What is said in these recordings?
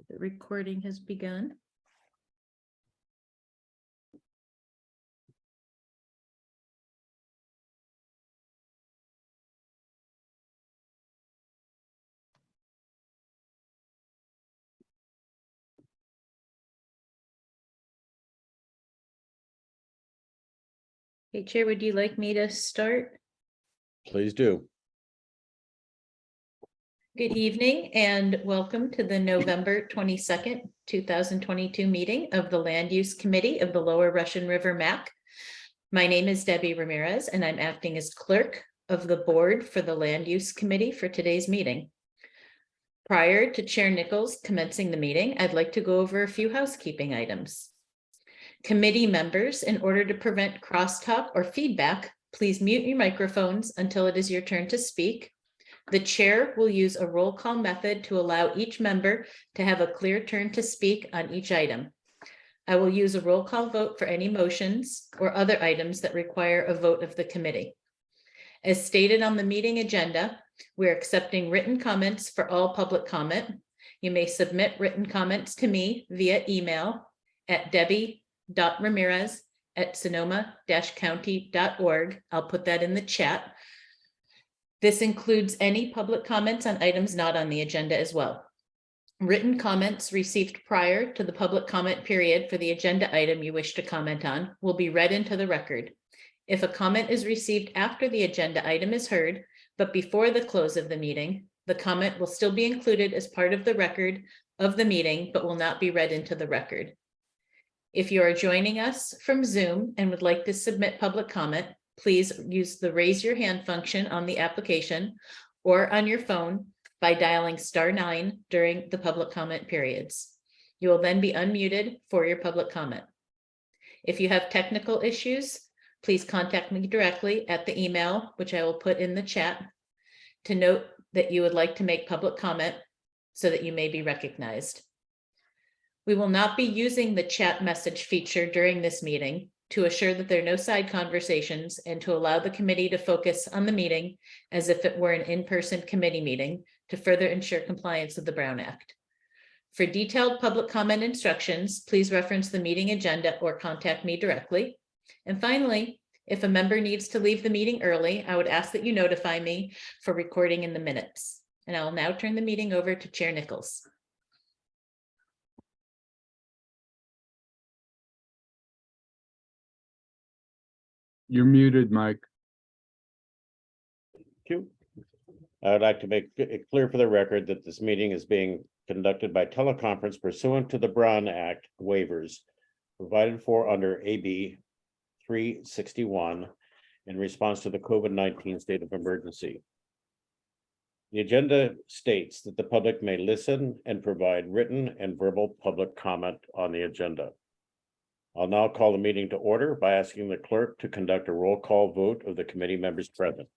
The recording has begun. Hey, Chair, would you like me to start? Please do. Good evening and welcome to the November 22nd, 2022 meeting of the Land Use Committee of the Lower Russian River MAC. My name is Debbie Ramirez and I'm acting as clerk of the board for the Land Use Committee for today's meeting. Prior to Chair Nicholls commencing the meeting, I'd like to go over a few housekeeping items. Committee members, in order to prevent crosstalk or feedback, please mute your microphones until it is your turn to speak. The chair will use a roll call method to allow each member to have a clear turn to speak on each item. I will use a roll call vote for any motions or other items that require a vote of the committee. As stated on the meeting agenda, we're accepting written comments for all public comment. You may submit written comments to me via email at debbie.ramirez@sonoma-county.org. I'll put that in the chat. This includes any public comments on items not on the agenda as well. Written comments received prior to the public comment period for the agenda item you wish to comment on will be read into the record. If a comment is received after the agenda item is heard, but before the close of the meeting, the comment will still be included as part of the record of the meeting, but will not be read into the record. If you are joining us from Zoom and would like to submit public comment, please use the raise your hand function on the application or on your phone by dialing *9 during the public comment periods. You will then be unmuted for your public comment. If you have technical issues, please contact me directly at the email, which I will put in the chat, to note that you would like to make public comment so that you may be recognized. We will not be using the chat message feature during this meeting to assure that there are no side conversations and to allow the committee to focus on the meeting as if it were an in-person committee meeting to further ensure compliance with the Brown Act. For detailed public comment instructions, please reference the meeting agenda or contact me directly. And finally, if a member needs to leave the meeting early, I would ask that you notify me for recording in the minutes. And I will now turn the meeting over to Chair Nicholls. You're muted, Mike. Thank you. I would like to make it clear for the record that this meeting is being conducted by teleconference pursuant to the Brown Act waivers provided for under AB 361 in response to the COVID-19 state of emergency. The agenda states that the public may listen and provide written and verbal public comment on the agenda. I'll now call the meeting to order by asking the clerk to conduct a roll call vote of the committee members present.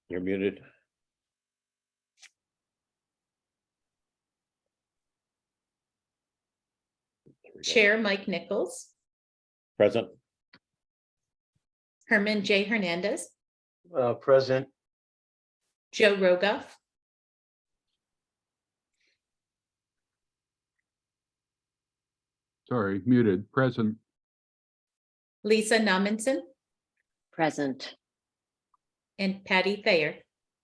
You're muted. Chair Mike Nicholls, Present. Herman J. Hernandez, Present. Joe Rogoff, Sorry, muted. Present. Lisa Nominson, Present. and Patty Thayer.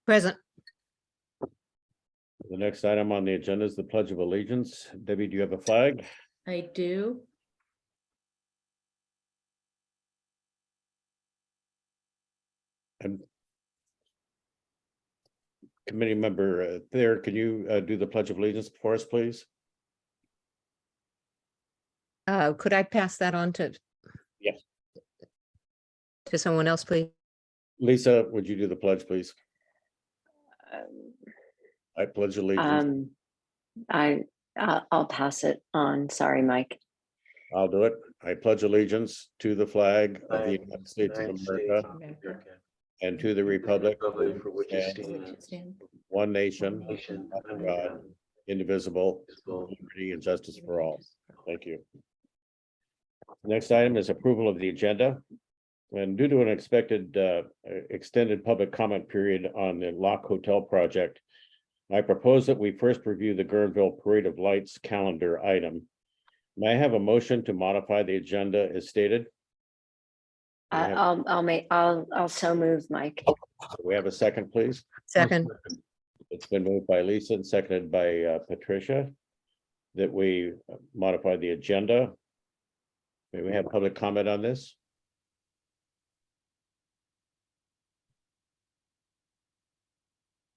Present. The next item on the agenda is the Pledge of Allegiance. Debbie, do you have a flag? I do. And committee member Thayer, can you do the Pledge of Allegiance for us, please? Could I pass that on to? Yes. To someone else, please? Lisa, would you do the pledge, please? I pledge allegiance. I'll pass it on. Sorry, Mike. I'll do it. I pledge allegiance to the flag of the United States of America and to the republic for which it and stands, one nation, nation, under God, indivisible, with liberty and justice for all. Thank you. Next item is approval of the agenda. And due to an expected extended public comment period on the Lock Hotel project, I propose that we first review the Guerneville Parade of Lights calendar item. May I have a motion to modify the agenda as stated? We have- I'll so move, Mike. We have a second, please. Second, It's been moved by Lisa and seconded by Patricia that we modify the agenda. May we have public comment on this?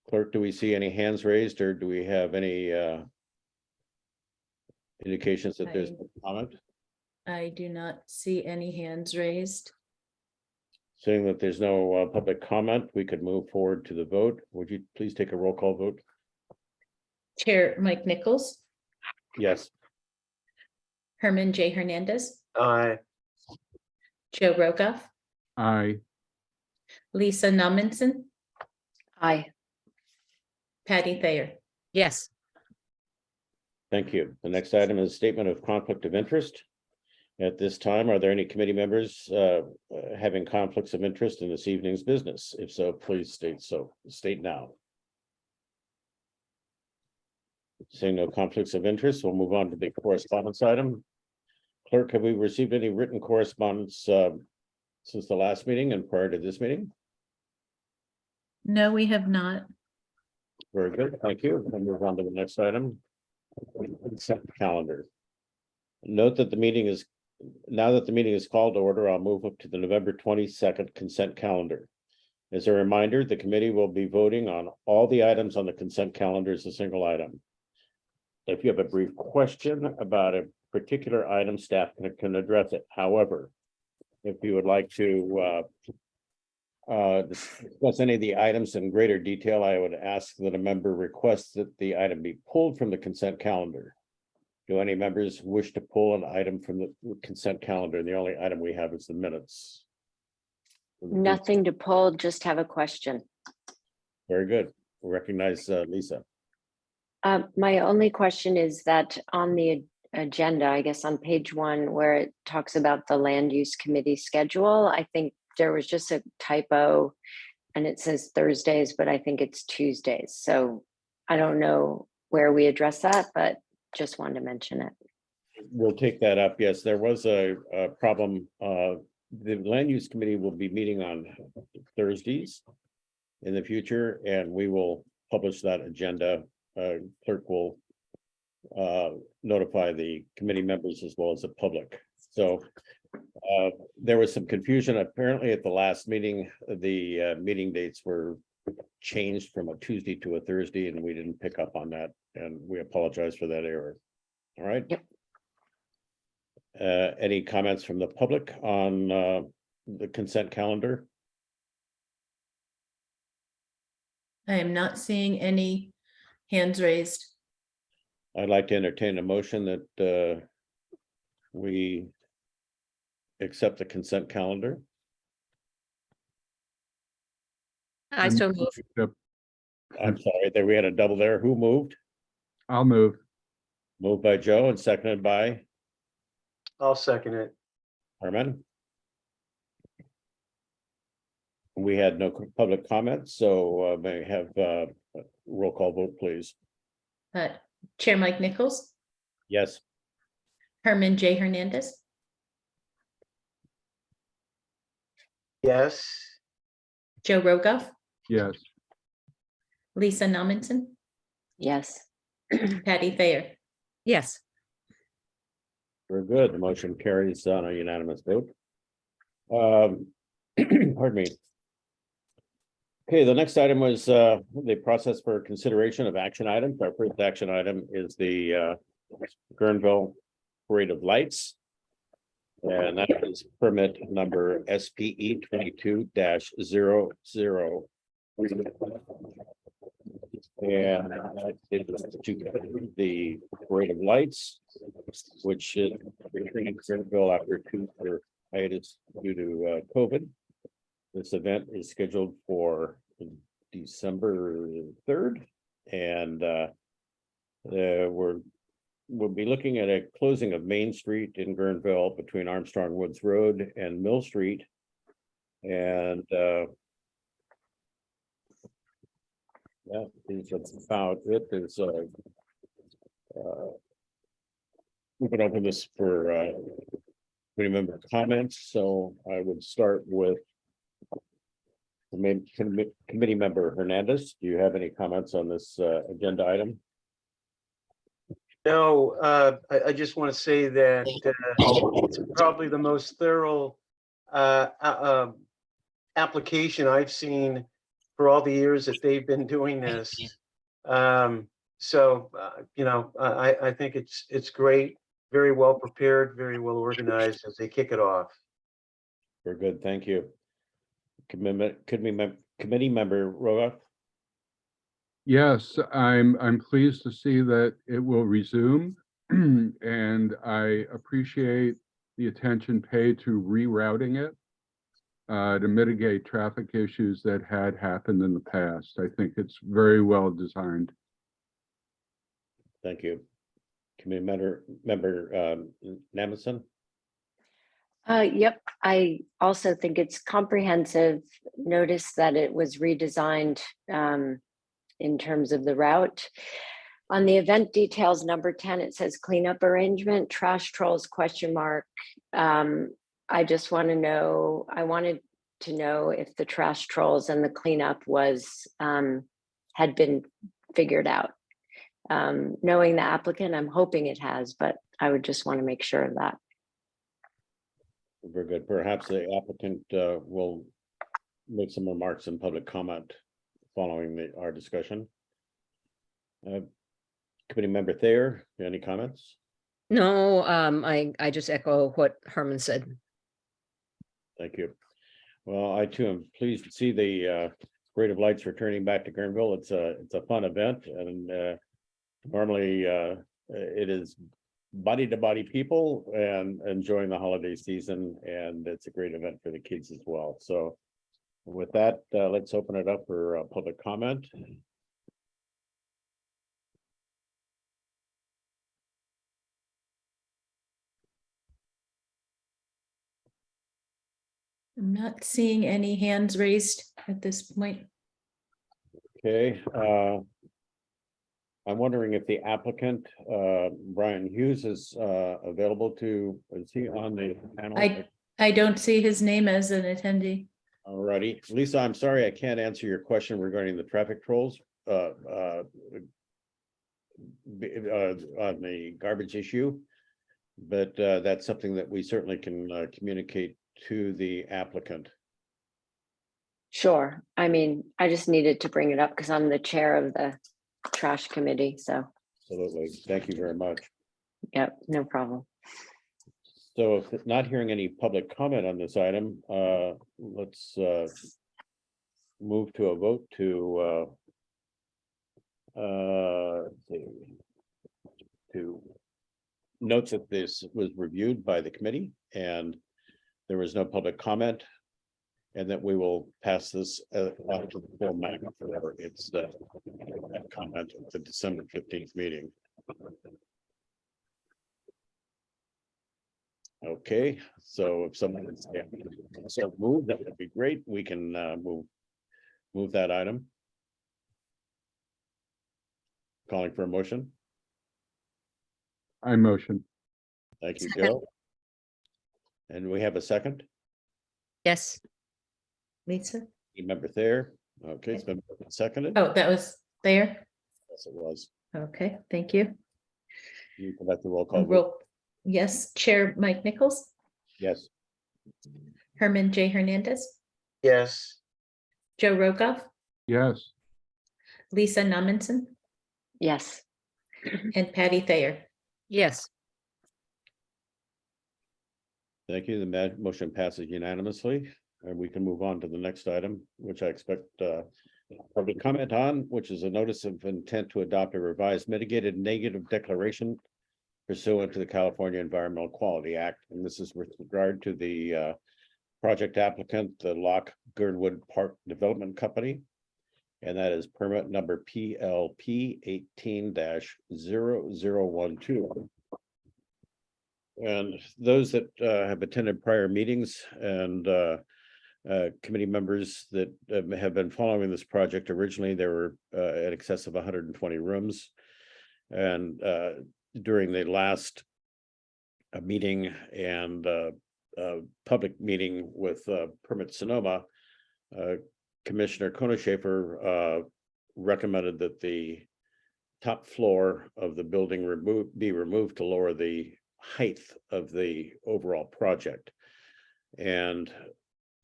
Clerk, do we see any hands raised or do we have any indications that there's comment? I do not see any hands raised. Seeing that there's no public comment, we could move forward to the vote. Would you please take a roll call vote? Chair Mike Nicholls, Yes. Herman J. Hernandez, Aye. Joe Rogoff, aye, Lisa Nominson, Aye. Patty Thayer. yes. Thank you. The next item is statement of conflict of interest. At this time, are there any committee members having conflicts of interest in this evening's business? If so, please state now. Seeing no conflicts of interest, we'll move on to the correspondence item. Clerk, have we received any written correspondence since the last meeting and prior to this meeting? No, we have not. Very good, thank you. We'll move on to the next item. Consent calendar. Note that now that the meeting is called to order, I'll move up to the November 22nd consent calendar. As a reminder, the committee will be voting on all the items on the consent calendar as a single item. If you have a brief question about a particular item, staff can address it. However, if you would like to discuss any of the items in greater detail, I would ask that a member request that the item be pulled from the consent calendar. Do any members wish to pull an item from the consent calendar? The only item we have is the minutes. Nothing to pull, just have a question. Very good. Recognize Lisa. My only question is that on the agenda, I guess on page 1, where it talks about the land use committee schedule, I think there was just a typo and it says Thursdays, but I think it's Tuesdays. So I don't know where we address that, but just wanted to mention it. We'll take that up. Yes, there was a problem. The land use committee will be meeting on Thursdays in the future, and we will publish that agenda. Clerk will notify the committee members as well as the public. So there was some confusion. Apparently at the last meeting, the meeting dates were changed from a Tuesday to a Thursday, and we didn't pick up on that, and we apologize for that error. All right. Yep. Any comments from the public on the consent calendar? I am not seeing any hands raised. I'd like to entertain a motion that we accept the consent calendar. I so move. Yep, I'm sorry, there we had a double there. Who moved? I'll move. Moved by Joe and seconded by I'll second it. Herman. We had no public comments, so may I have roll call vote, please. Chair Mike Nicholls, Yes. Herman J. Hernandez, Yes. Joe Rogoff, Yes, Lisa Nominson, Yes. Patty Thayer. Yes, Very good. The motion carries on a unanimous vote. Pardon me. Okay, the next item was the process for consideration of action items. Our first action item is the Guerneville Parade of Lights. And that is permit number SPE 22-00. And that is to the Parade of Lights, which is returning to Guerneville after 2 year hiatus due to COVID. This event is scheduled for December 3rd, and we'll be looking at a closing of Main Street in Guerneville between Armstrong Woods Road and Mill Street. And Yeah, that's about it. There's we can open this for committee member comments, so I would start with committee member Hernandez. Do you have any comments on this agenda item? No, I just want to say that it's probably the most thorough application I've seen for all the years that they've been doing this. So, I think it's great, very well prepared, very well organized as they kick it off. Very good, thank you. Committee member Rogoff. Yes, I'm pleased to see that it will resume. And I appreciate the attention paid to rerouting it to mitigate traffic issues that had happened in the past. I think it's very well designed. Thank you. Committee member Namison. Yep, I also think it's comprehensive. Notice that it was redesigned in terms of the route. On the event details, number 10, it says cleanup arrangement, trash trolls, question mark. I just want to know, I wanted to know if the trash trolls and the cleanup was, had been figured out. Knowing the applicant, I'm hoping it has, but I would just want to make sure of that. Very good. Perhaps the applicant will make some remarks in public comment following our discussion. Committee member Thayer, any comments? No, I just echo what Herman said. Thank you. Well, I too am pleased to see the Parade of Lights returning back to Guerneville. It's a fun event, and normally it is body to body people and enjoying the holiday season, and it's a great event for the kids as well. So with that, let's open it up for public comment. I'm not seeing any hands raised at this point. Okay, I'm wondering if the applicant, Brian Hughes, is available to, is he on the panel? I don't see his name as an attendee. Alrighty, Lisa, I'm sorry, I can't answer your question regarding the traffic trolls. On the garbage issue, but that's something that we certainly can communicate to the applicant. Sure. I mean, I just needed to bring it up because I'm the chair of the trash committee. So, Absolutely, thank you very much. yep, no problem. So if not hearing any public comment on this item, let's move to a vote to note that this was reviewed by the committee and there was no public comment, and that we will pass this on to the full MAC for its comment at the December 15th meeting. Okay, so if someone is so move, that would be great. We can move that item. Calling for a motion. I motion. Thank you, Second. Joe. And we have a second. Yes, Lisa? Member Thayer. Okay, it's been seconded. Oh, that was there. Yes, it was. Okay, thank you. You can let the roll call vote. Yes, Chair Mike Nicholls, Yes. Herman J. Hernandez, Yes, Joe Rogoff, Yes, Lisa Nominson, Yes. and Patty Thayer. yes, Thank you. The motion passes unanimously, and we can move on to the next item, which I expect public comment on, which is a notice of intent to adopt a revised mitigated negative declaration pursuant to the California Environmental Quality Act. And this is with regard to the project applicant, the Lock Girdwood Park Development Company. And that is permit number PLP 18-0012. And those that have attended prior meetings and committee members that have been following this project. Originally, there were in excess of 120 rooms. And during the last meeting and public meeting with Permit Sonoma, Commissioner Konishafer recommended that the top floor of the building be removed to lower the height of the overall project, and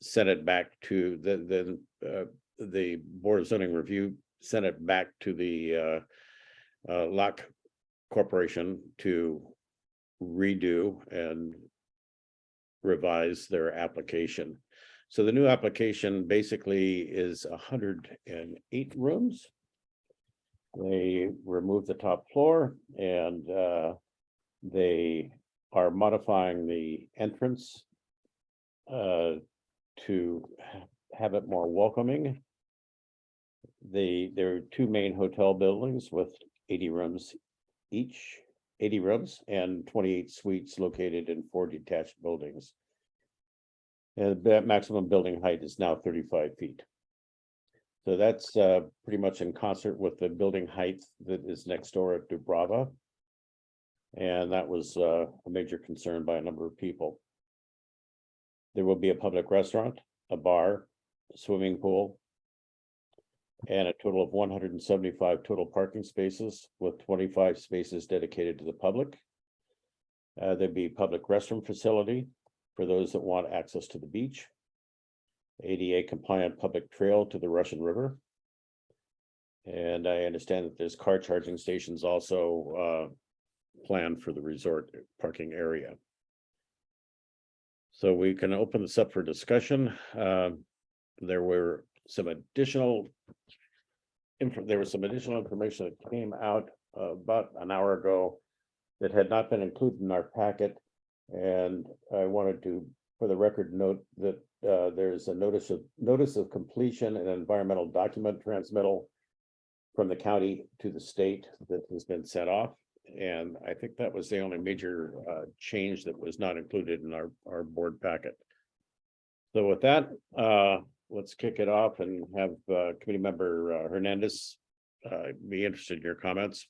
sent it back to the Board of Zoning Review, sent it back to the Lock Corporation to redo and revise their application. So the new application basically is 108 rooms. They removed the top floor, and they are modifying the entrance to have it more welcoming. There are two main hotel buildings with 80 rooms each, 80 rooms and 28 suites located in 4 detached buildings. And the maximum building height is now 35 feet. So that's pretty much in concert with the building height that is next door at Dubrava. And that was a major concern by a number of people. There will be a public restaurant, a bar, a swimming pool, and a total of 175 total parking spaces, with 25 spaces dedicated to the public. There'd be public restroom facility for those that want access to the beach, ADA compliant public trail to the Russian River. And I understand that there's car charging stations also planned for the resort parking area. So we can open this up for discussion. There were some additional information that came out about an hour ago that had not been included in our packet. And I wanted to, for the record, note that there's a notice of completion and environmental document transmittal from the county to the state that has been sent off. And I think that was the only major change that was not included in our board packet. So with that, let's kick it off and have committee member Hernandez be interested in your comments.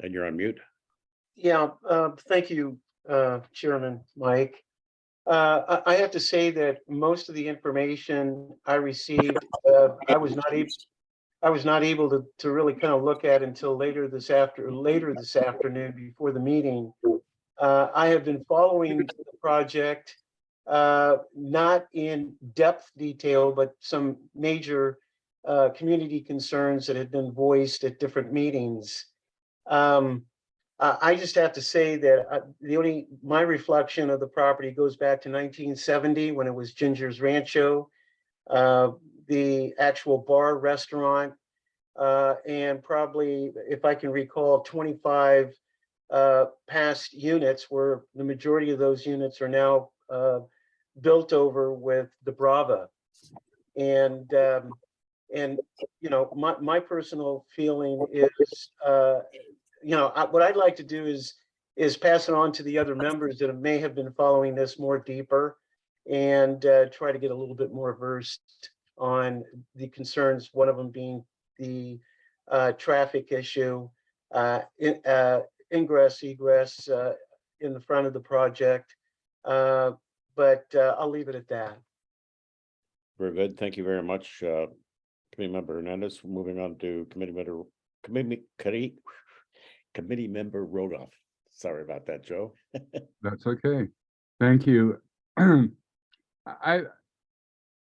And you're on mute. Yeah, thank you, Chairman Mike. I have to say that most of the information I received, I was not able to really kind of look at until later this afternoon before the meeting. I have been following the project, not in depth detail, but some major community concerns that had been voiced at different meetings. I just have to say that my reflection of the property goes back to 1970 when it was Ginger's Rancho, the actual bar restaurant, and probably, if I can recall, 25 past units, where the majority of those units are now built over with Dubrava. And you know, my personal feeling is, you know, what I'd like to do is pass it on to the other members that may have been following this more deeper, and try to get a little bit more versed on the concerns, one of them being the traffic issue, ingress, egress in the front of the project. But I'll leave it at that. Very good. Thank you very much, committee member Hernandez. Moving on to committee member Rogoff. Sorry about that, Joe. That's okay. Thank you.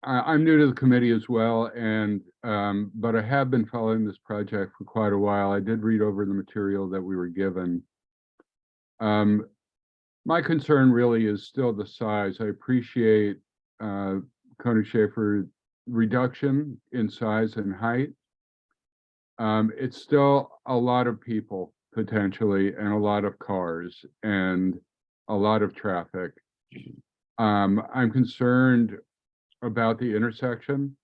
I'm new to the committee as well, and but I have been following this project for quite a while. I did read over the material that we were given. My concern really is still the size. I appreciate Konishafer reduction in size and height. It's still a lot of people potentially, and a lot of cars, and a lot of traffic. I'm concerned about the intersection.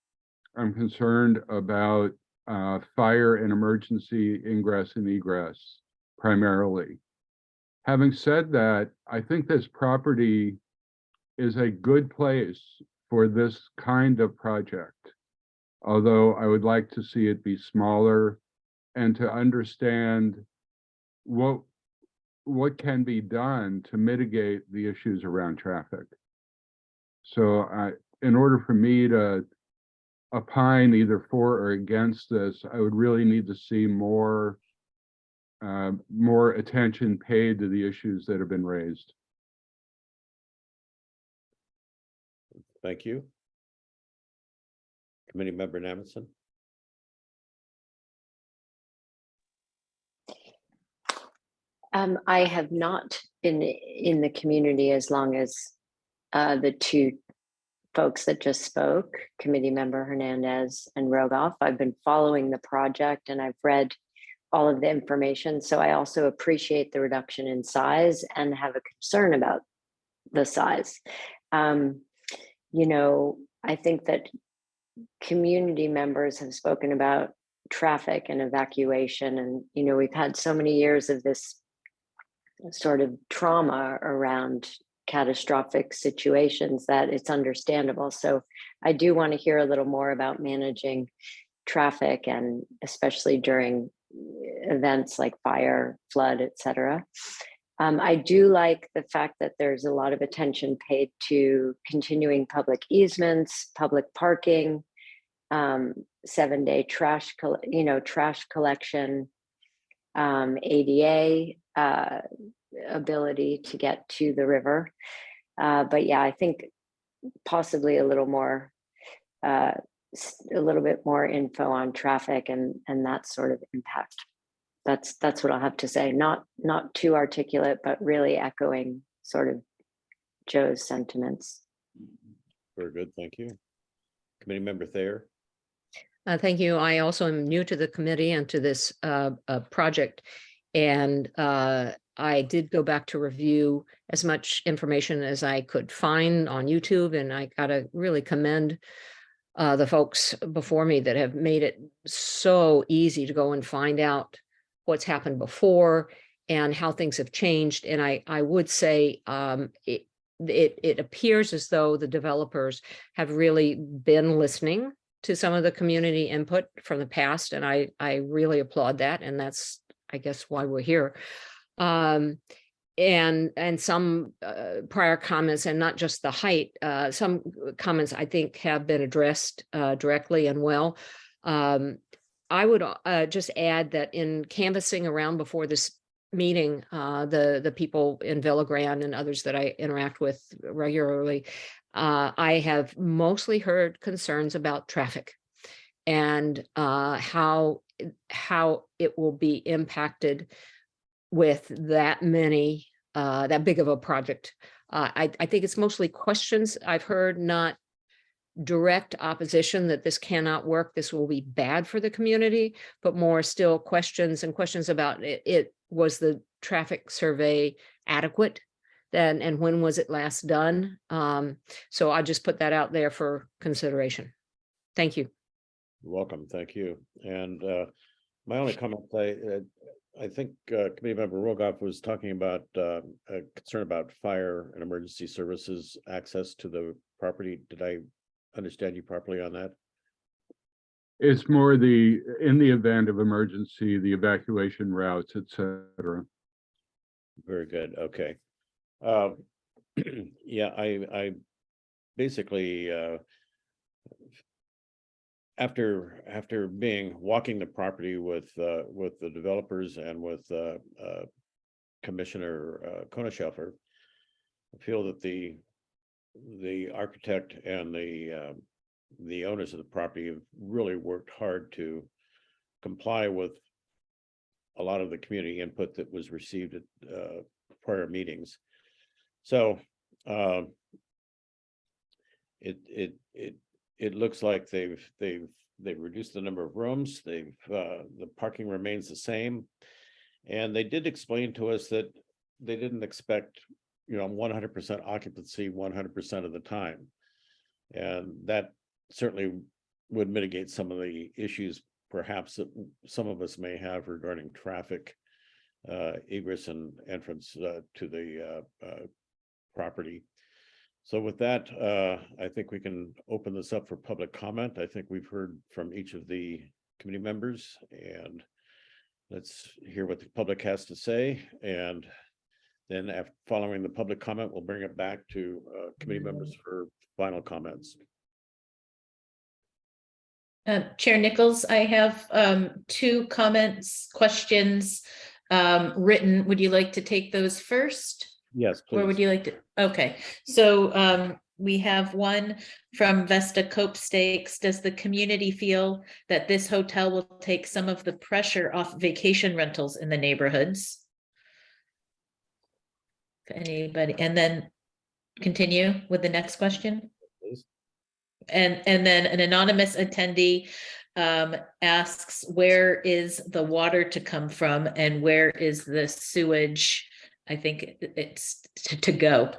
I'm concerned about fire and emergency ingress and egress primarily. Having said that, I think this property is a good place for this kind of project. Although I would like to see it be smaller and to understand what can be done to mitigate the issues around traffic. So in order for me to opine either for or against this, I would really need to see more attention paid to the issues that have been raised. Thank you. Committee Member Nametson. I have not been in the community as long as the two folks that just spoke, Committee Member Hernandez and Rogoff. I've been following the project and I've read all of the information. So I also appreciate the reduction in size and have a concern about the size. You know, I think that community members have spoken about traffic and evacuation, and you know, we've had so many years of this sort of trauma around catastrophic situations that it's understandable. So I do want to hear a little more about managing traffic, and especially during events like fire, flood, etc. I do like the fact that there's a lot of attention paid to continuing public easements, public parking, 7-day trash collection, ADA ability to get to the river. But yeah, I think possibly a little bit more info on traffic and that sort of impact. That's what I'll have to say. Not too articulate, but really echoing sort of Joe's sentiments. Very good, thank you. Committee Member Thayer. Thank you. I also am new to the committee and to this project. And I did go back to review as much information as I could find on YouTube. And I gotta really commend the folks before me that have made it so easy to go and find out what's happened before and how things have changed. And I would say it appears as though the developers have really been listening to some of the community input from the past. And I really applaud that. And that's, I guess, why we're here. And some prior comments, and not just the height, some comments I think have been addressed directly and well. I would just add that in canvassing around before this meeting, the people in Villa Grande and others that I interact with regularly, I have mostly heard concerns about traffic and how it will be impacted with that many, that big of a project. I think it's mostly questions I've heard, not direct opposition that this cannot work, this will be bad for the community, but more still questions about it. Was the traffic survey adequate then, and when was it last done? So I just put that out there for consideration. Thank you. You're welcome, thank you. And my only comment, I think Committee Member Rogoff was talking about a concern about fire and emergency services access to the property. Did I understand you properly on that? It's more in the event of emergency, the evacuation routes, etc. Very good, okay. Yeah, I basically after walking the property with the developers and with Commissioner Konishofer, I feel that the architect and the owners of the property have really worked hard to comply with a lot of the community input that was received at prior meetings. So it looks like they've reduced the number of rooms. The parking remains the same, and they did explain to us that they didn't expect 100% occupancy 100% of the time, and that certainly would mitigate some of the issues perhaps that some of us may have regarding traffic, egress and entrance to the property. So with that, I think we can open this up for public comment. I think we've heard from each of the committee members, and let's hear what the public has to say. And then after following the public comment, we'll bring it back to committee members for final comments. Chair Nichols, I have two questions written. Would you like to take those first? Yes, Or would please. you like to? Okay, so we have one from Vesta Cope Stakes. Does the community feel that this hotel will take some of the pressure off vacation rentals in the neighborhoods? If anybody, and then continue with the next question. Please. And then an anonymous attendee asks, where is the water to come from and where is the sewage? I think it's to go.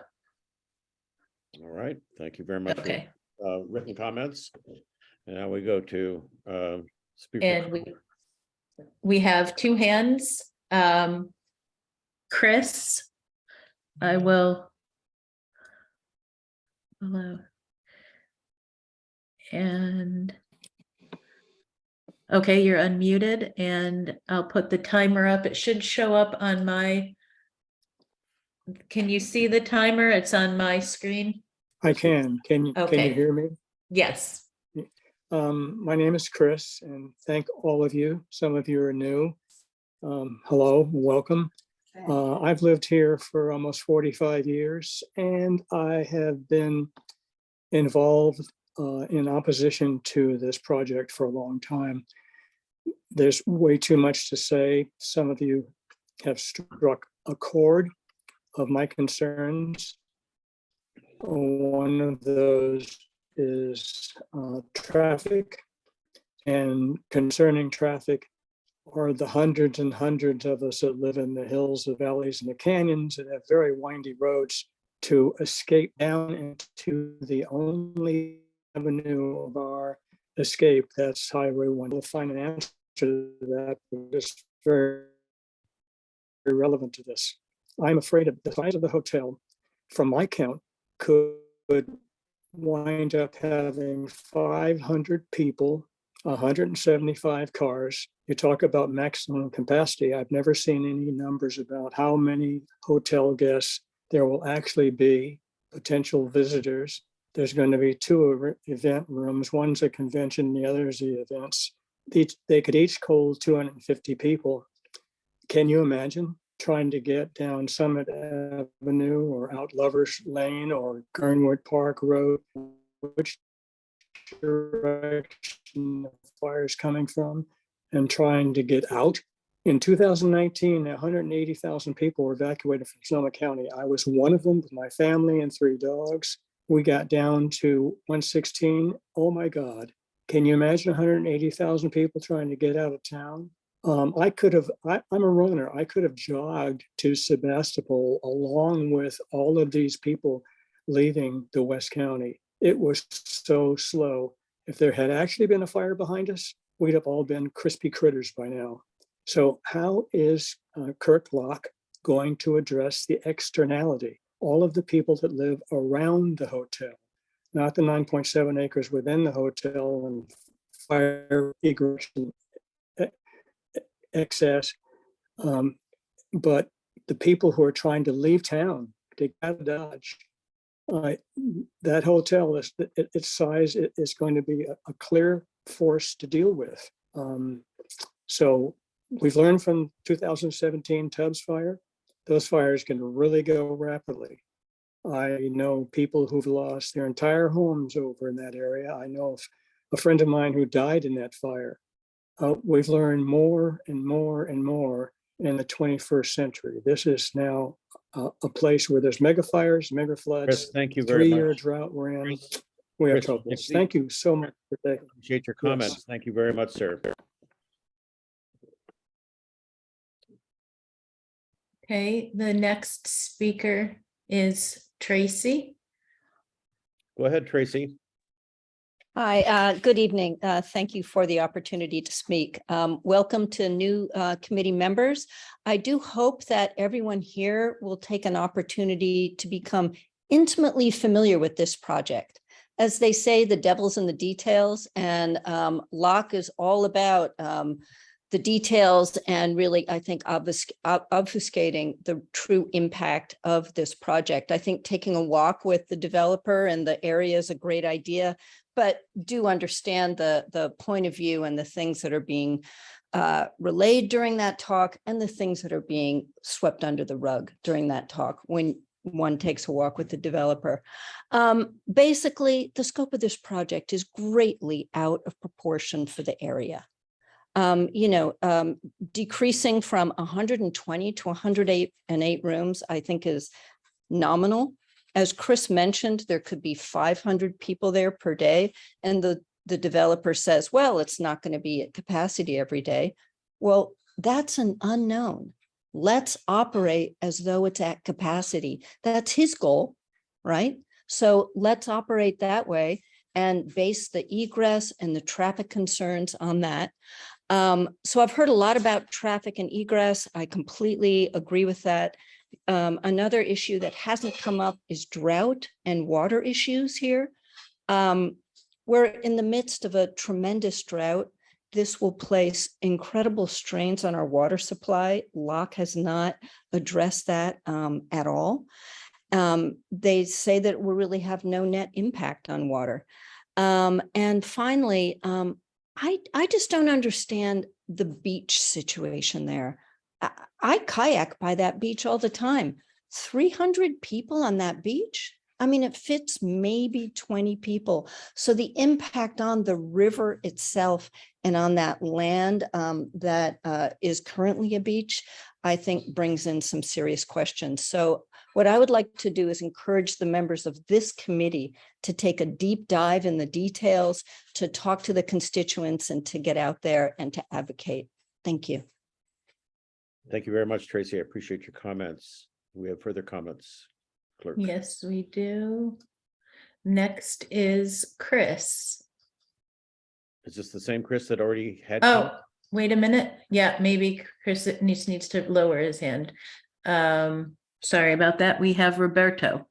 All right, thank you very much. Okay. For written comments. And now we go to speaker. And we have two hands. Chris, I will. Hello. And okay, you're unmuted and I'll put the timer up. It should show up on my. Can you see the timer? It's on my screen. I can. Can you Okay. hear me? Yes. My name is Chris, and thank all of you. Some of you are new. Hello, welcome. I've lived here for almost 45 years, and I have been involved in opposition to this project for a long time. There's way too much to say. Some of you have struck a chord of my concerns. One of those is traffic, and concerning traffic are the hundreds and hundreds of us that live in the hills, the valleys, and the canyons that have very windy roads to escape down into the only avenue of our escape. That's Highway 1. We'll find an answer to that, but it's very relevant to this. I'm afraid of the size of the hotel, from my count, could wind up having 500 people, 175 cars. You talk about maximum capacity. I've never seen any numbers about how many hotel guests there will actually be, potential visitors. There's going to be two event rooms. One's a convention, the other is the events. They could each hold 250 people. Can you imagine trying to get down Summit Avenue or out Lovers Lane or Guerneville Park Road, which direction the fire is coming from, and trying to get out? In 2019, 180,000 people were evacuated from Sonoma County. I was one of them with my family and 3 dogs. We got down to 116. Oh my God. Can you imagine 180,000 people trying to get out of town? I'm a runner. I could have jogged to Sebastopol along with all of these people leaving the West County. It was so slow. If there had actually been a fire behind us, we'd have all been crispy critters by now. So how is Clerk going to address the externality? All of the people that live around the hotel, not the 9.7 acres within the hotel and fire egress excess, but the people who are trying to leave town to get out of Dodge. That hotel, its size is going to be a clear force to deal with. So we've learned from 2017 Tubbs fire, those fires can really go rapidly. I know people who've lost their entire homes over in that area. I know of a friend of mine who died in that fire. We've learned more and more and more in the 21st century. This is now a place where there's mega fires, mega floods. Chris, thank you very 3-year much. drought we're in. Chris, We have Chris, troubles. Thank you so much for taking. Appreciate your comments. Thank you very much, sir. Okay, the next speaker is Tracy. Go ahead, Tracy. Hi, good evening. Thank you for the opportunity to speak. Welcome to new committee members. I do hope that everyone here will take an opportunity to become intimately familiar with this project. As they say, the devil's in the details, and Locke is all about the details and really, I think, obfuscating the true impact of this project. I think taking a walk with the developer and the area is a great idea, but do understand the point of view and the things that are being relayed during that talk and the things that are being swept under the rug during that talk when one takes a walk with the developer. Basically, the scope of this project is greatly out of proportion for the area. Decreasing from 120 to 108 rooms, I think is nominal. As Chris mentioned, there could be 500 people there per day. And the developer says, well, it's not going to be at capacity every day. Well, that's an unknown. Let's operate as though it's at capacity. That's his goal, right? So let's operate that way and base the egress and the traffic concerns on that. So I've heard a lot about traffic and egress. I completely agree with that. Another issue that hasn't come up is drought and water issues here. We're in the midst of a tremendous drought. This will place incredible strains on our water supply. Locke has not addressed that at all. They say that it will really have no net impact on water. And finally, I just don't understand the beach situation there. I kayak by that beach all the time. 300 people on that beach? I mean, it fits maybe 20 people. So the impact on the river itself and on that land that is currently a beach, I think brings in some serious questions. So what I would like to do is encourage the members of this committee to take a deep dive in the details, to talk to the constituents and to get out there and to advocate. Thank you. Thank you very much, Tracy. I appreciate your comments. We have further comments, Clerk. Yes, we do. Next is Chris. Is this the same Chris that already had? Oh, wait a minute. Yeah, maybe Chris needs to lower his hand. Sorry about that. We have Roberto.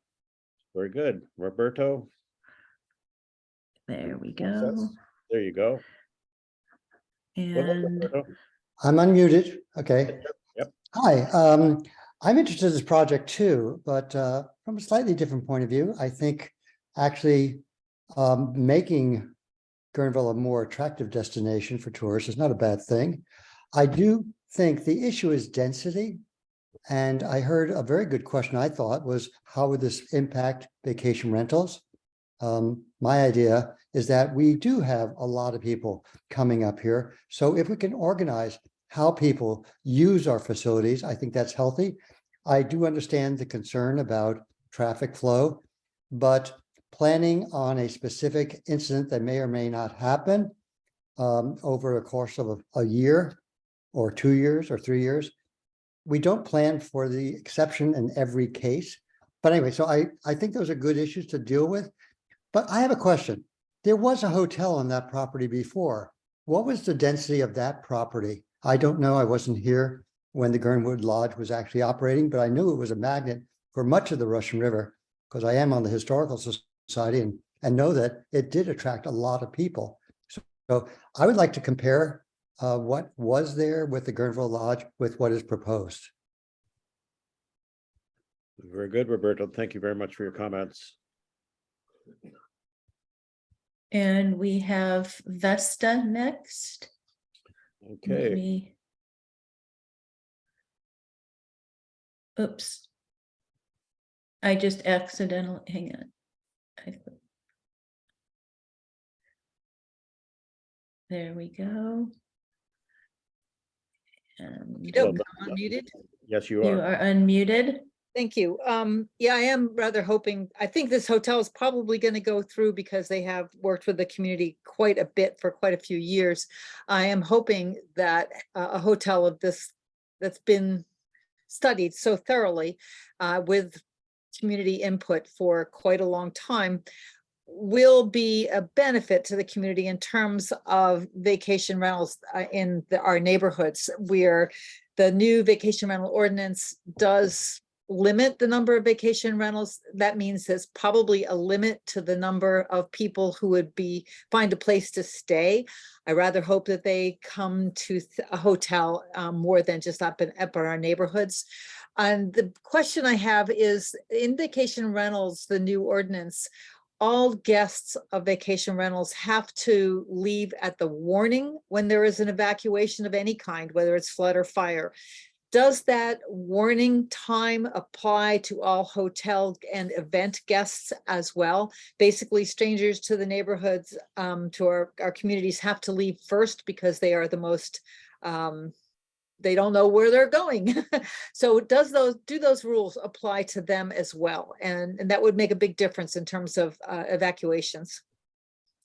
Very good. Roberto. There we go. There you go. Go ahead, And Roberto. I'm unmuted. Okay. Yep. Hi. I'm interested in this project too, but from a slightly different point of view. I think actually making Guerneville a more attractive destination for tourists is not a bad thing. I do think the issue is density. And I heard a very good question, I thought, was how would this impact vacation rentals? My idea is that we do have a lot of people coming up here. So if we can organize how people use our facilities, I think that's healthy. I do understand the concern about traffic flow, but planning on a specific incident that may or may not happen over a course of a year or 2 years or 3 years, we don't plan for the exception in every case. But anyway, so I think those are good issues to deal with. But I have a question. There was a hotel on that property before. What was the density of that property? I don't know. I wasn't here when the Guernwood Lodge was actually operating, but I knew it was a magnet for much of the Russian River because I am on the Historical Society and know that it did attract a lot of people. So I would like to compare what was there with the Guerneville Lodge with what is proposed. Very good, Roberto. Thank you very much for your comments. And we have Vesta next. Okay. Oops. I just accidentally, hang on. There we go. And Well I'm done. unmuted. Yes, you you are. are unmuted. Thank you. Yeah, I am rather hoping, I think this hotel is probably going to go through because they have worked with the community quite a bit for quite a few years. I am hoping that a hotel of this that's been studied so thoroughly with community input for quite a long time will be a benefit to the community in terms of vacation rentals in our neighborhoods, where the new vacation rental ordinance does limit the number of vacation rentals, that means there's probably a limit to the number of people who would find a place to stay. I rather hope that they come to a hotel more than just up in our neighborhoods. And the question I have is, in vacation rentals, the new ordinance, all guests of vacation rentals have to leave at the warning when there is an evacuation of any kind, whether it's flood or fire. Does that warning time apply to all hotel and event guests as well? Basically, strangers to the neighborhoods, to our communities, have to leave first because they are the most, they don't know where they're going. So do those rules apply to them as well? And that would make a big difference in terms of evacuations.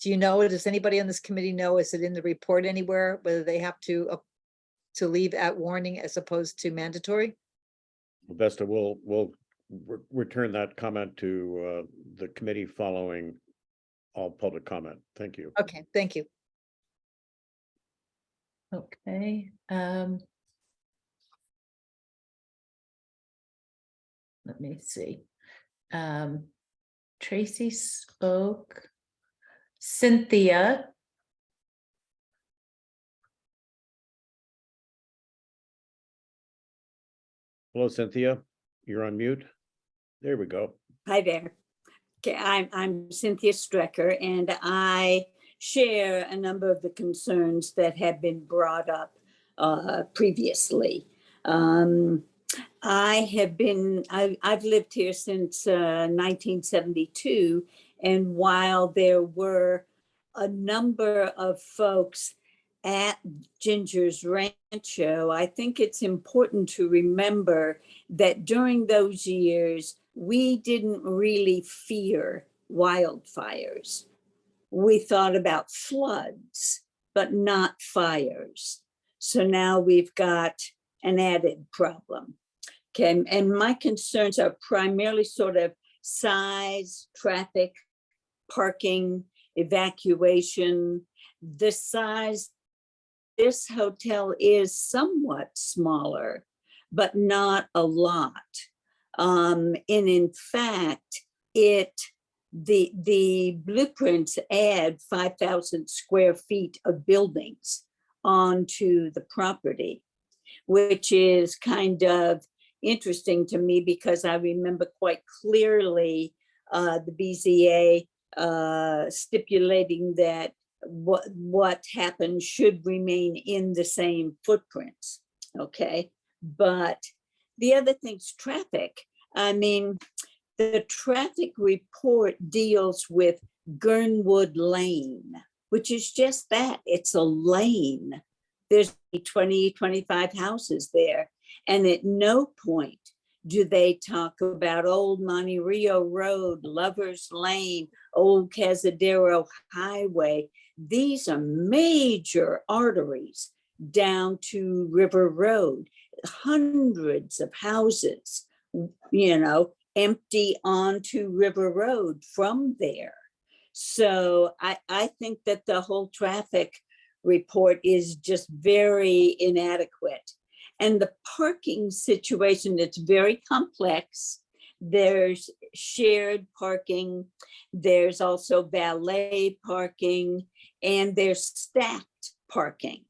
Do you know, does anybody on this committee know, is it in the report anywhere, whether they have to leave at warning as opposed to mandatory? Vesta, we'll return that comment to the committee following all public comment. Thank you. Okay, thank you. Okay. Let me see. Tracy spoke. Cynthia. Hello, Cynthia. You're on mute. There we go. Hi there. Okay, I'm Cynthia Strecker, and I share a number of the concerns that have been brought up previously. I've lived here since 1972, and while there were a number of folks at Ginger's Rancho, I think it's important to remember that during those years, we didn't really fear wildfires. We thought about floods, but not fires. So now we've got an added problem. Okay, and my concerns are primarily sort of size, traffic, parking, evacuation. The size, this hotel is somewhat smaller, but not a lot. And in fact, the blueprints add 5,000 square feet of buildings onto the property, which is kind of interesting to me because I remember quite clearly the BZA stipulating that what happened should remain in the same footprints. Okay, but the other thing's traffic. I mean, the traffic report deals with Guerneville Lane, which is just that, it's a lane. There's 20, 25 houses there. And at no point do they talk about Old Monte Rio Road, Lover's Lane, Old Cazadero Highway. These are major arteries down to River Road, hundreds of houses, empty onto River Road from there. So I think that the whole traffic report is just very inadequate. And the parking situation, it's very complex. There's shared parking, there's also valet parking, and there's stacked parking,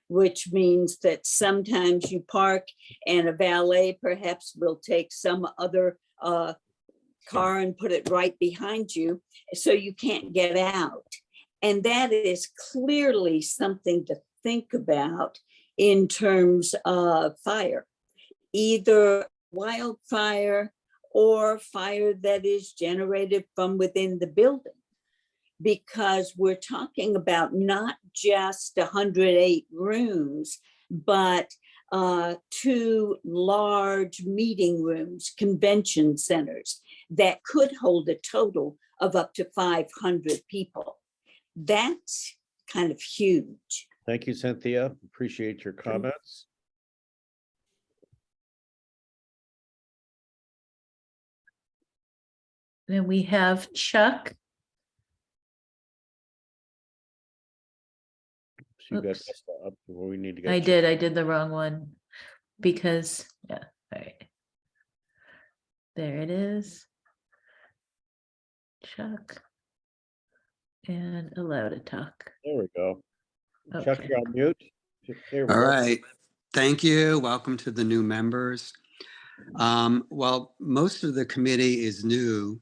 which means that sometimes you park and a valet perhaps will take some other car and put it right behind you, so you can't get out. And that is clearly something to think about in terms of fire, either wildfire or fire that is generated from within the building. Because we're talking about not just 108 rooms, but 2 large meeting rooms, convention centers that could hold a total of up to 500 people. That's kind of huge. Thank you, Cynthia. Appreciate your comments. Then we have Chuck. So you got Oops. Vesta up where we need to get. I did the wrong one because, yeah, all right. There it is. Chuck. And allow to talk. There we go. Chuck, Okay. you're on mute. There we All go. right. Thank you. Welcome to the new members. Well, most of the committee is new.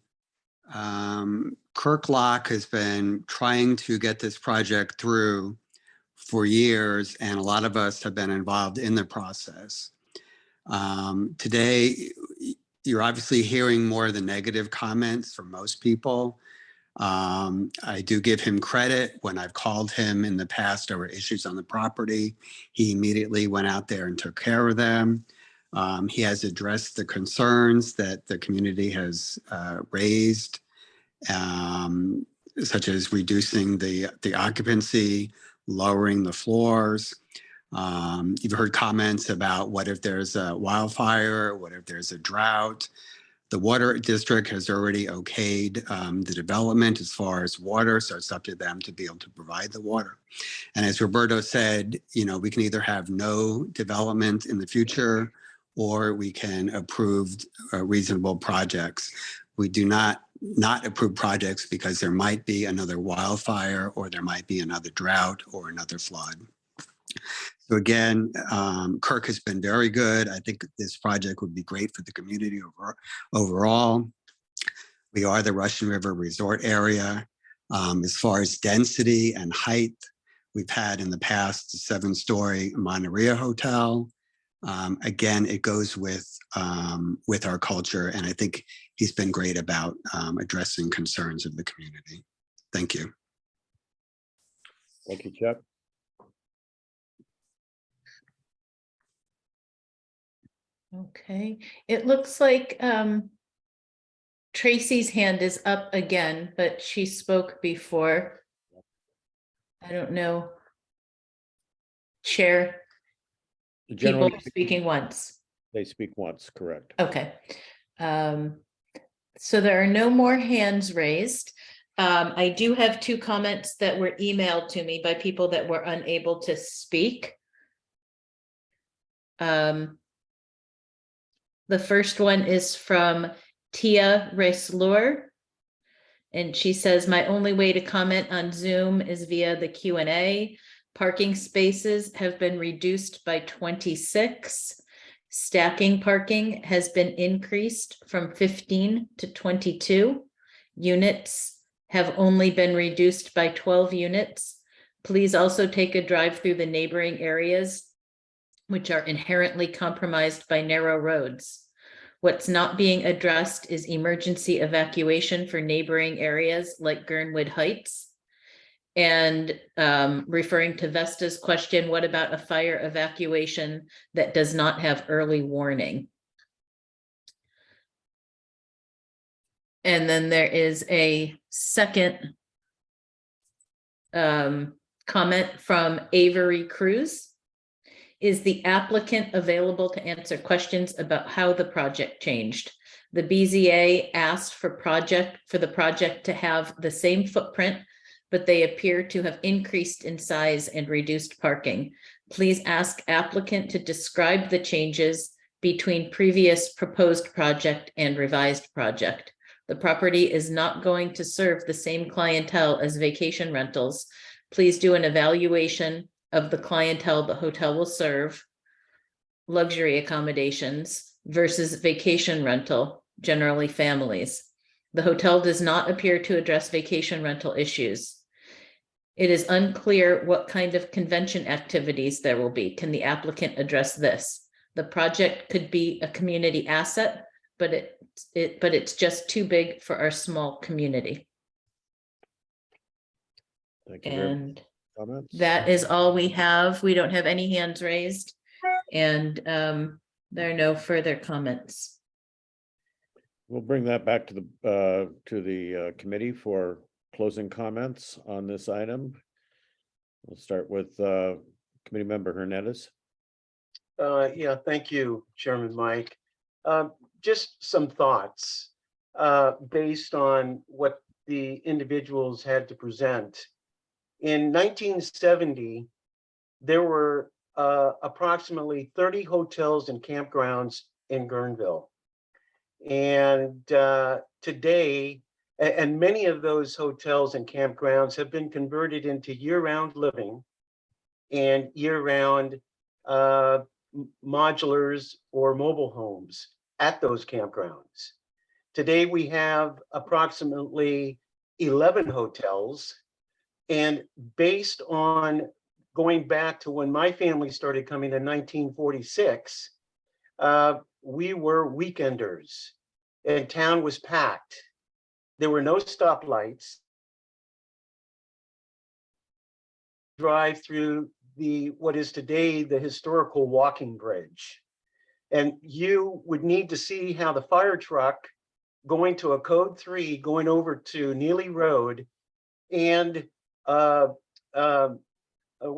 Clerk has been trying to get this project through for years, and a lot of us have been involved in the process. Today, you're obviously hearing more of the negative comments from most people. I do give him credit. When I've called him in the past, there were issues on the property. He immediately went out there and took care of them. He has addressed the concerns that the community has raised, such as reducing the occupancy, lowering the floors. You've heard comments about what if there's a wildfire, what if there's a drought. The water district has already okayed the development as far as water, so it's up to them to be able to provide the water. And as Roberto said, you know, we can either have no development in the future, or we can approve reasonable projects. We do not approve projects because there might be another wildfire, or there might be another drought or another flood. So again, Clerk has been very good. I think this project would be great for the community overall. We are the Russian River Resort area. As far as density and height, we've had in the past a 7-story Monteria Hotel. Again, it goes with our culture, and I think he's been great about addressing concerns of the community. Thank you. Thank you, Chuck. Okay, it looks like Tracy's hand is up again, but she spoke before. I don't know. Chair, people Generally, are speaking once. they speak once, correct. Okay. So there are no more hands raised. I do have 2 comments that were emailed to me by people that were unable to speak. The first one is from Tia Reslur. And she says, my only way to comment on Zoom is via the Q&A. Parking spaces have been reduced by 26. Stacking parking has been increased from 15 to 22. Units have only been reduced by 12 units. Please also take a drive through the neighboring areas, which are inherently compromised by narrow roads. What's not being addressed is emergency evacuation for neighboring areas like Guerneville Heights. And referring to Vesta's question, what about a fire evacuation that does not have early warning? And then there is a second comment from Avery Cruz. Is the applicant available to answer questions about how the project changed? The BZA asked for the project to have the same footprint, but they appear to have increased in size and reduced parking. Please ask applicant to describe the changes between previous proposed project and revised project. The property is not going to serve the same clientele as vacation rentals. Please do an evaluation of the clientele the hotel will serve, luxury accommodations versus vacation rental, generally families. The hotel does not appear to address vacation rental issues. It is unclear what kind of convention activities there will be. Can the applicant address this? The project could be a community asset, but it's just too big for our small community. Thank you very much. And Comments? that is all we have. We don't have any hands raised, and there are no further comments. We'll bring that back to the committee for closing comments on this item. We'll start with committee member Hernandez. Yeah, thank you, Chairman Mike. Just some thoughts based on what the individuals had to present. In 1970, there were approximately 30 hotels and campgrounds in Guerneville. And today, and many of those hotels and campgrounds have been converted into year-round living and year-round modulars or mobile homes at those campgrounds. Today, we have approximately 11 hotels. And based on going back to when my family started coming in 1946, we were weekenders and town was packed. There were no stoplights. Drive through what is today the historical walking bridge. And you would need to see how the fire truck going to a code 3, going over to Neely Road, and what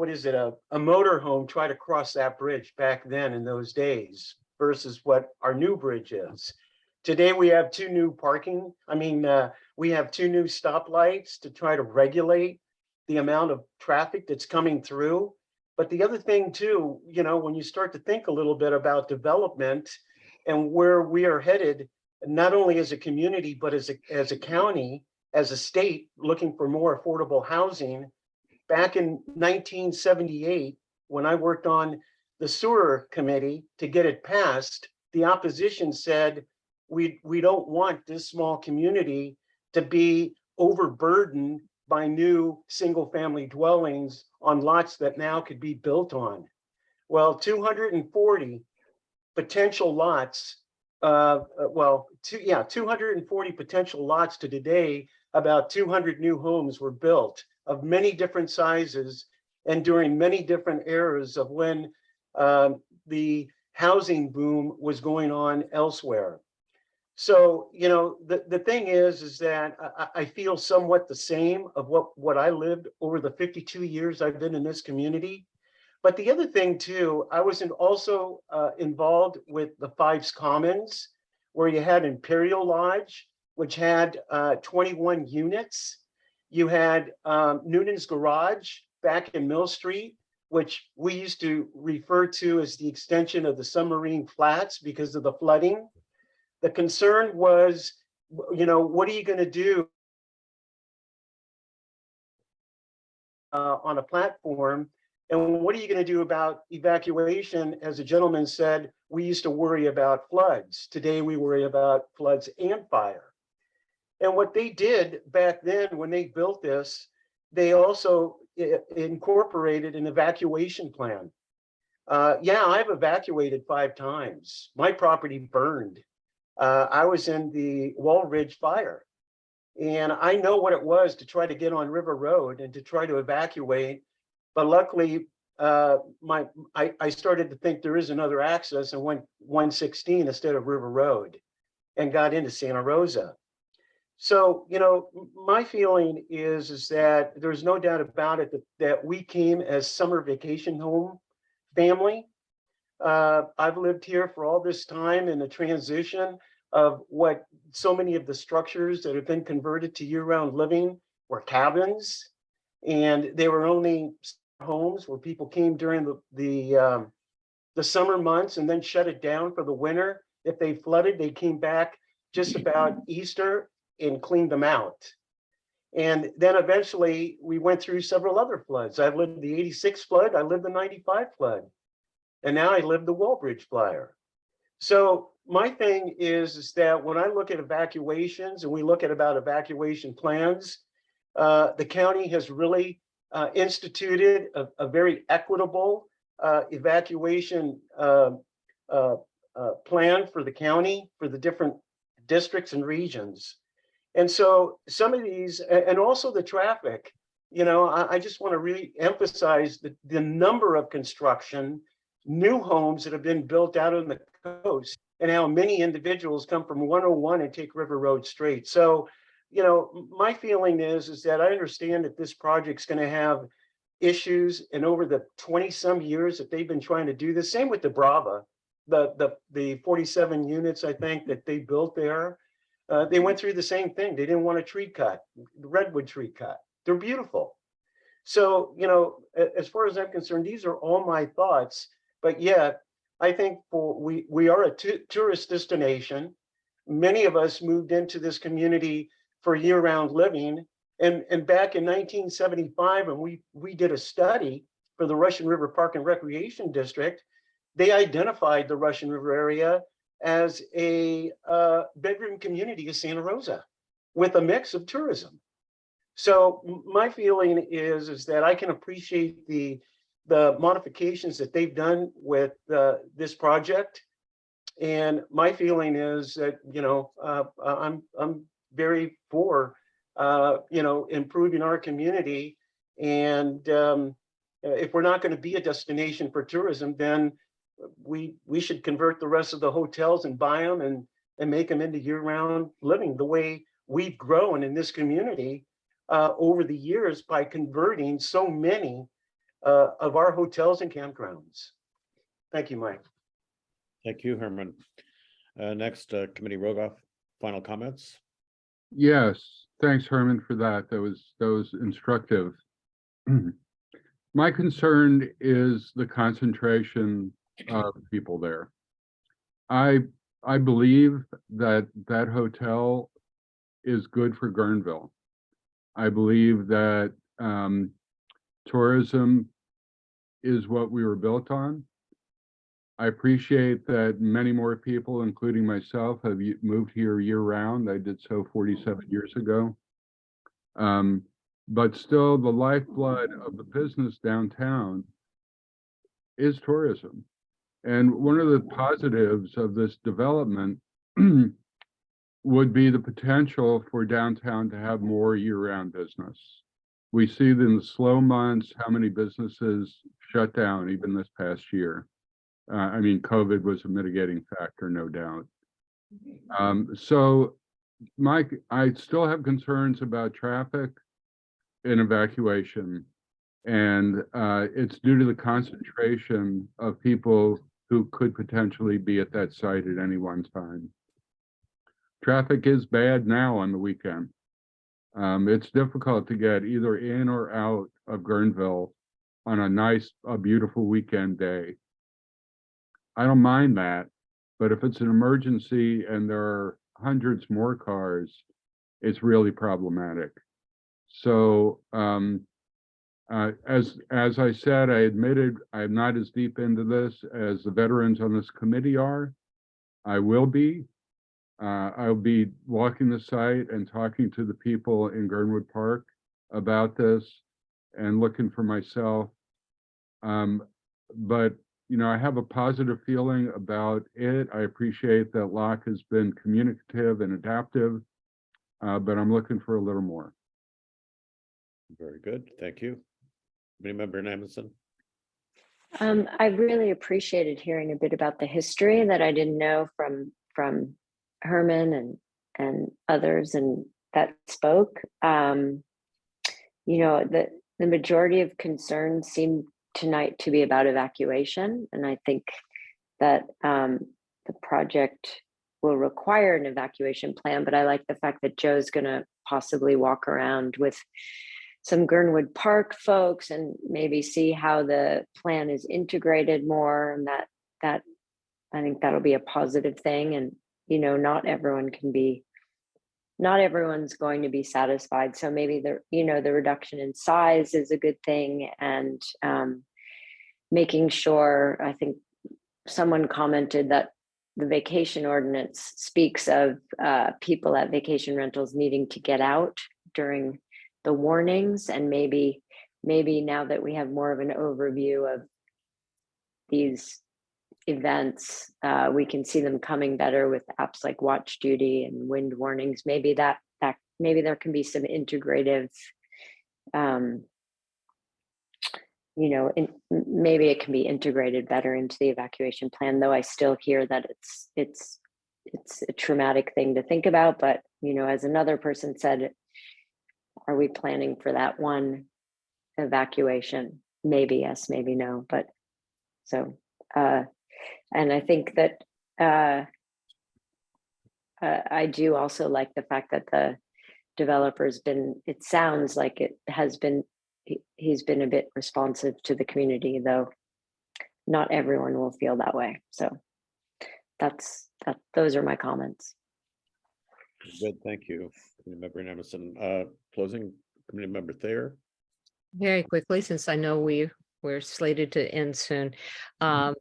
is it, a motorhome try to cross that bridge back then in those days versus what our new bridge is. Today, we have two new we have two new stoplights to try to regulate the amount of traffic that's coming through. But the other thing too, when you start to think a little bit about development and where we are headed, not only as a community, but as a county, as a state looking for more affordable housing, back in 1978, when I worked on the sewer committee to get it passed, the opposition said, we don't want this small community to be overburdened by new single-family dwellings on lots that now could be built on. Well, 240 potential lots, 240 potential lots to today, about 200 new homes were built of many different sizes and during many different eras of when the housing boom was going on elsewhere. So, the thing is that I feel somewhat the same of what I lived over the 52 years I've been in this community. But the other thing too, I was also involved with the Fives Commons, where you had Imperial Lodge, which had 21 units. You had Noonan's Garage back in Mill Street, which we used to refer to as the extension of the submarine flats because of the flooding. The concern was, what are you going to do on a platform? And what are you going to do about evacuation? As a gentleman said, we used to worry about floods. Today, we worry about floods and fire. And what they did back then when they built this, they also incorporated an evacuation plan. I've evacuated 5 times. My property burned. I was in the Wall Ridge fire. And I know what it was to try to get on River Road and to try to evacuate. But luckily, I started to think there is another access and went 116 instead of River Road and got into Santa Rosa. So, my feeling is that there's no doubt about it that we came as summer vacation home family. I've lived here for all this time in the transition of what so many of the structures that have been converted to year-round living were cabins, and they were only homes where people came during the summer months and then shut it down for the winter. If they flooded, they came back just about Easter and cleaned them out. And then eventually we went through several other floods. I've lived the 86 flood, I lived the 95 flood, and now I live the Wallbridge fire. So my thing is that when I look at evacuations and we look at about evacuation plans, the county has really instituted a very equitable evacuation plan for the county, for the different districts and regions. And so some of these, and also the traffic, I just want to really emphasize the number of construction, new homes that have been built out on the coast, and how many individuals come from 101 and take River Road straight. So, my feeling is that I understand that this project's going to have issues, and over the 20 some years that they've been trying to do the same with the Brava, the 47 units, I think, that they built there. They went through the same thing. They didn't want a tree cut, the redwood tree cut. They're beautiful. So, as far as I'm concerned, these are all my thoughts. But yet, I think we are a tourist destination. Many of us moved into this community for year-round living. And back in 1975, when we did a study for the Russian River Park and Recreation District, they identified the Russian River area as a bedroom community of Santa Rosa with a mix of tourism. So my feeling is that I can appreciate the modifications that they've done with this project. And my feeling is that, I'm very for, improving our community. And if we're not going to be a destination for tourism, then we should convert the rest of the hotels and buy them and make them into year-round living, the way we've grown in this community over the years by converting so many of our hotels and campgrounds. Thank you, Mike. Thank you, Herman. Next, Committee Rogoff, final comments. Yes, thanks, Herman, for that. That was instructive. My concern is the concentration of people there. I believe that hotel is good for Guerneville. I believe that tourism is what we were built on. I appreciate that many more people, including myself, have moved here year-round. I did so 47 years ago. But still, the lifeblood of the business downtown is tourism. And one of the positives of this development would be the potential for downtown to have more year-round business. We see that in the slow months, how many businesses shut down even this past year. COVID was a mitigating factor, no doubt. So Mike, I still have concerns about traffic and evacuation. And it's due to the concentration of people who could potentially be at that site at any one time. Traffic is bad now on the weekend. It's difficult to get either in or out of Guerneville on a beautiful weekend day. I don't mind that, but if it's an emergency and there are hundreds more cars, it's really problematic. So as I said, I admitted I'm not as deep into this as the veterans on this committee are. I will be. I'll be walking the site and talking to the people in Guernwood Park about this and looking for myself. But I have a positive feeling about it. I appreciate that Locke has been communicative and adaptive, but I'm looking for a little more. Very good, thank you. Committee Member Amundson. I really appreciated hearing a bit about the history that I didn't know from Herman and others and that spoke. The majority of concerns seem tonight to be about evacuation, and I think that the project will require an evacuation plan, but I like the fact that Joe's going to possibly walk around with some Guernwood Park folks and maybe see how the plan is integrated more, and that I think that'll be a positive thing. And not everyone's going to be satisfied, so maybe the reduction in size is a good thing. And making sure, I think someone commented that the vacation ordinance speaks of people at vacation rentals needing to get out during the warnings, and maybe now that we have more of an overview of these events, we can see them coming better with apps like Watch Duty and wind warnings. Maybe maybe there can be some integrative, maybe it can be integrated better into the evacuation plan, though I still hear that it's a traumatic thing to think about. But as another person said, are we planning for that one evacuation? Maybe yes, maybe no. But so and I think that I do also like the fact that the developer's it sounds like it has been, he's been a bit responsive to the community, though not everyone will feel that way. So those are my comments. Good, thank you. Committee Member Emerson, closing, Committee Member Thayer. Very quickly, since I know we're slated to end soon. I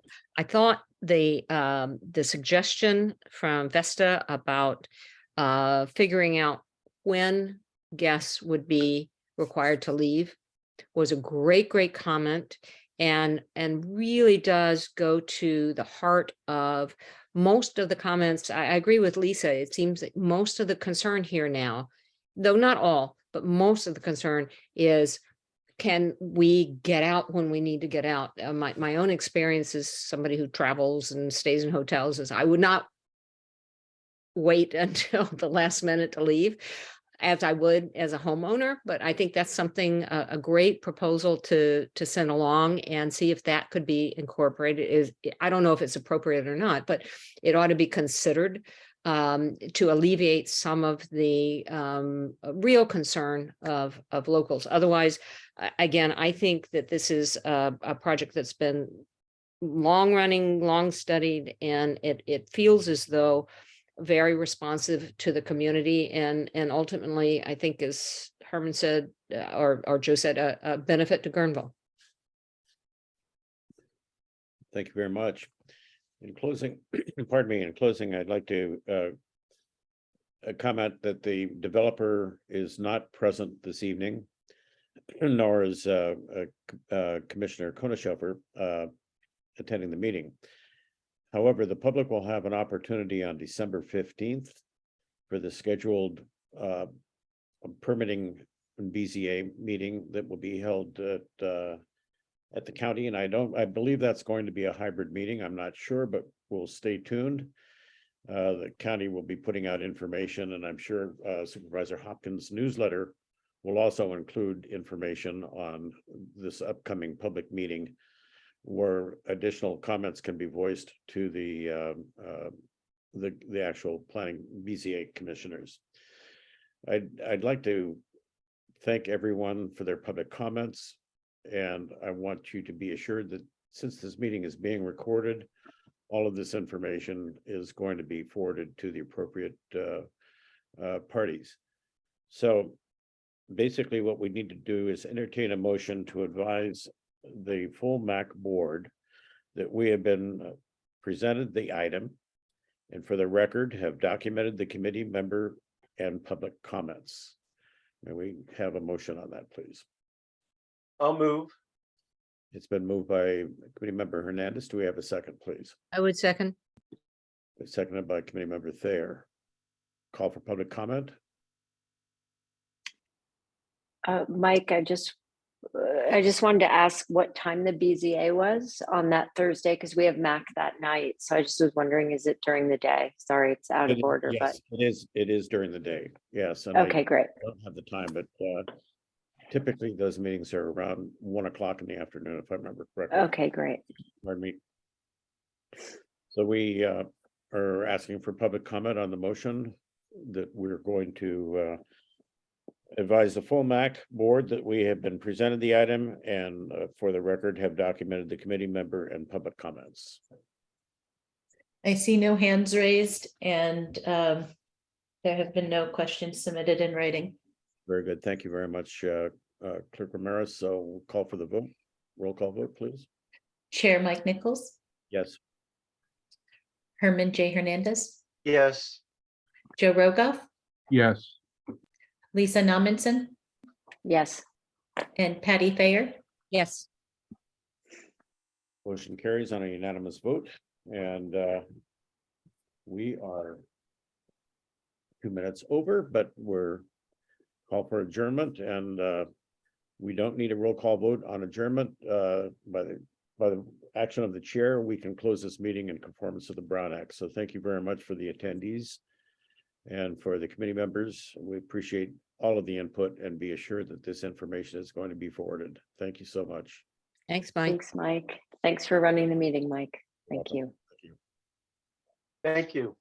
thought the suggestion from Vesta about figuring out when guests would be required to leave was a great comment, and really does go to the heart of most of the comments. I agree with Lisa. It seems that most of the concern here now, though not all, but most of the concern is, can we get out when we need to get out? My own experience as somebody who travels and stays in hotels is I would not wait until the last minute to leave, as I would as a homeowner. But I think that's something, a great proposal to send along and see if that could be incorporated. I don't know if it's appropriate or not, but it ought to be considered to alleviate some of the real concern of locals. Otherwise, again, I think that this is a project that's been long running, long studied, and it feels as though very responsive to the community, and ultimately, I think, as Herman said, or Joe said, a benefit to Guerneville. Thank you very much. In closing, pardon me, in closing, I'd like to comment that the developer is not present this evening, nor is Commissioner Konishofer attending the meeting. However, the public will have an opportunity on December 15th for the scheduled permitting and BZA meeting that will be held at the county. And I believe that's going to be a hybrid meeting. I'm not sure, but we'll stay tuned. The county will be putting out information, and I'm sure Supervisor Hopkins' newsletter will also include information on this upcoming public meeting, where additional comments can be voiced to the actual planning BZA commissioners. I'd like to thank everyone for their public comments, and I want you to be assured that since this meeting is being recorded, all of this information is going to be forwarded to the appropriate parties. So basically what we need to do is entertain a motion to advise the full MAC board that we have been presented the item, and for the record have documented the committee member and public comments. May we have a motion on that, please? I'll move. It's been moved by Committee Member Hernandez. Do we have a second, please? I would second. Seconded by Committee Member Thayer. Call for public comment. Mike, I just wanted to ask what time the BZA was on that Thursday, because we have MAC that night. So I just was wondering, is it during the day? Sorry, it's out of order, but Yes, it is during the day. Yes. And okay, great. I don't have the time, but typically those meetings are around 1 o'clock in the afternoon, if I remember correctly. Okay, great. Pardon me. So we are asking for public comment on the motion that we're going to advise the full MAC board that we have been presented the item, and for the record have documented the committee member and public comments. I see no hands raised, and there have been no questions submitted in writing. Very good. Thank you very much, Clerk Ramirez. So we'll call for the vote. Roll call vote, please. Chair Mike Nicholls, Yes. Herman J. Hernandez, Yes. Joe Rogoff, Yes, Lisa Nominson, Yes. and Patty Thayer. Yes. Motion carries on a unanimous vote, and we are 2 minutes over, but we're call for adjournment, and we don't need a roll call vote on adjournment. By the action of the chair, we can close this meeting in conformance to the Brown Act. So thank you very much for the attendees and for the committee members. We appreciate all of the input, and be assured that this information is going to be forwarded. Thank you so much. Thanks, Mike. Thanks, Mike. Thanks for running the meeting, Mike. Thank Welcome. you. Thank you. Thank you.